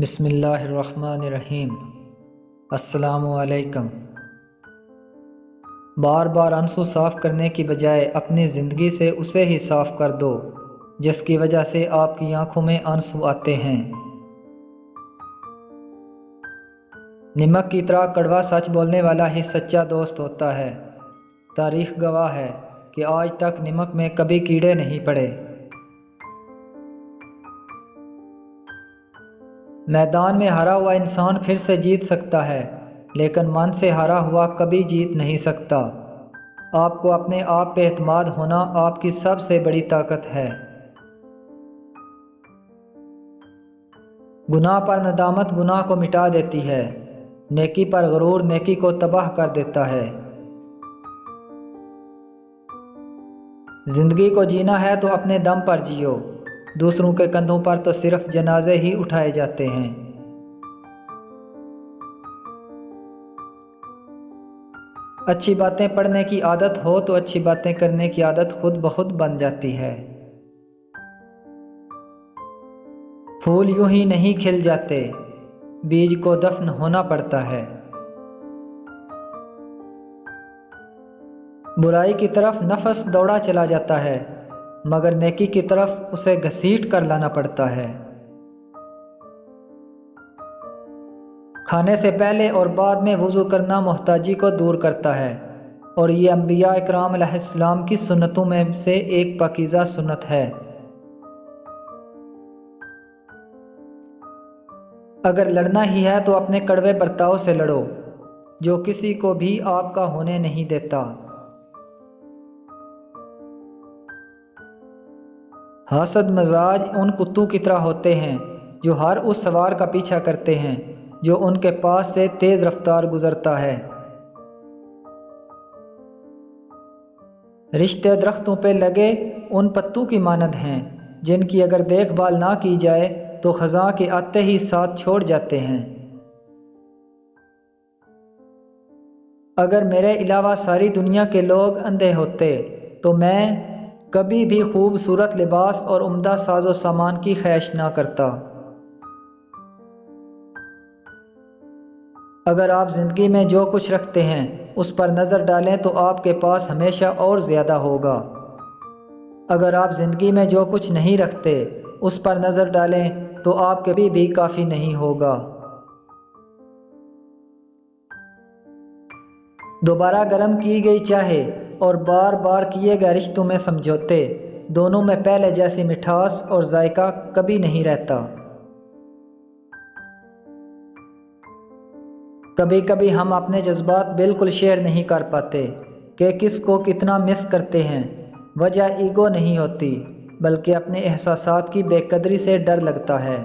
بسم اللہ الرحمن الرحیم۔ السلام علیکم۔ بار بار آنسو صاف کرنے کی بجائے اپنی زندگی سے اسے ہی صاف کر دو جس کی وجہ سے آپ کی آنکھوں میں آنسو آتے ہیں۔ نمک کی طرح کڑوا سچ بولنے والا ہی سچا دوست ہوتا ہے۔ تاریخ گواہ ہے کہ آج تک نمک میں کبھی کیڑے نہیں پڑے۔ میدان میں ہارا ہوا انسان پھر سے جیت سکتا ہے، لیکن من سے ہارا ہوا کبھی جیت نہیں سکتا۔ آپ کو اپنے آپ پہ اعتماد ہونا آپ کی سب سے بڑی طاقت ہے۔ گناہ پر ندامت گناہ کو مٹا دیتی ہے، نیکی پر غرور نیکی کو تباہ کر دیتا ہے۔ زندگی کو جینا ہے تو اپنے دم پر جیو، دوسروں کے کندھوں پر تو صرف جنازے ہی اٹھائے جاتے ہیں۔ اچھی باتیں پڑھنے کی عادت ہو تو اچھی باتیں کرنے کی عادت خود بخود بن جاتی ہے۔ پھول یوں ہی نہیں کھل جاتے، بیج کو دفن ہونا پڑتا ہے۔ برائی کی طرف نفس دوڑا چلا جاتا ہے، مگر نیکی کی طرف اسے گھسیٹ کر لانا پڑتا ہے۔ کھانے سے پہلے اور بعد میں وضو کرنا محتاجی کو دور کرتا ہے، اور یہ انبیاء اکرام علیہ السلام کی سنتوں میں سے ایک پاکیزہ سنت ہے۔ اگر لڑنا ہی ہے تو اپنے کڑوے برتاؤ سے لڑو جو کسی کو بھی آپ کا ہونے نہیں دیتا۔ حاسد مزاج ان کتوں کی طرح ہوتے ہیں جو ہر اس سوار کا پیچھا کرتے ہیں جو ان کے پاس سے تیز رفتار گزرتا ہے۔ رشتے درختوں پہ لگے ان پتوں کی مانند ہیں جن کی اگر دیکھ بھال نہ کی جائے تو خزاں کے آتے ہی ساتھ چھوڑ جاتے ہیں۔ اگر میرے علاوہ ساری دنیا کے لوگ اندھے ہوتے تو میں کبھی بھی خوبصورت لباس اور عمدہ ساز و سامان کی خواہش نہ کرتا۔ اگر آپ زندگی میں جو کچھ رکھتے ہیں اس پر نظر ڈالیں تو آپ کے پاس ہمیشہ اور زیادہ ہوگا۔ اگر آپ زندگی میں جو کچھ نہیں رکھتے اس پر نظر ڈالیں تو آپ کے بھی کافی نہیں ہوگا۔ دوبارہ گرم کی گئی چائے اور بار بار کیے گئے رشتوں میں سمجھوتے دونوں میں پہلے جیسی مٹھاس اور ذائقہ کبھی نہیں رہتا۔ کبھی کبھی ہم اپنے جذبات بالکل شیئر نہیں کر پاتے کہ کس کو کتنا مس کرتے ہیں۔ وجہ ایگو نہیں ہوتی بلکہ اپنے احساسات کی بے قدری سے ڈر لگتا ہے۔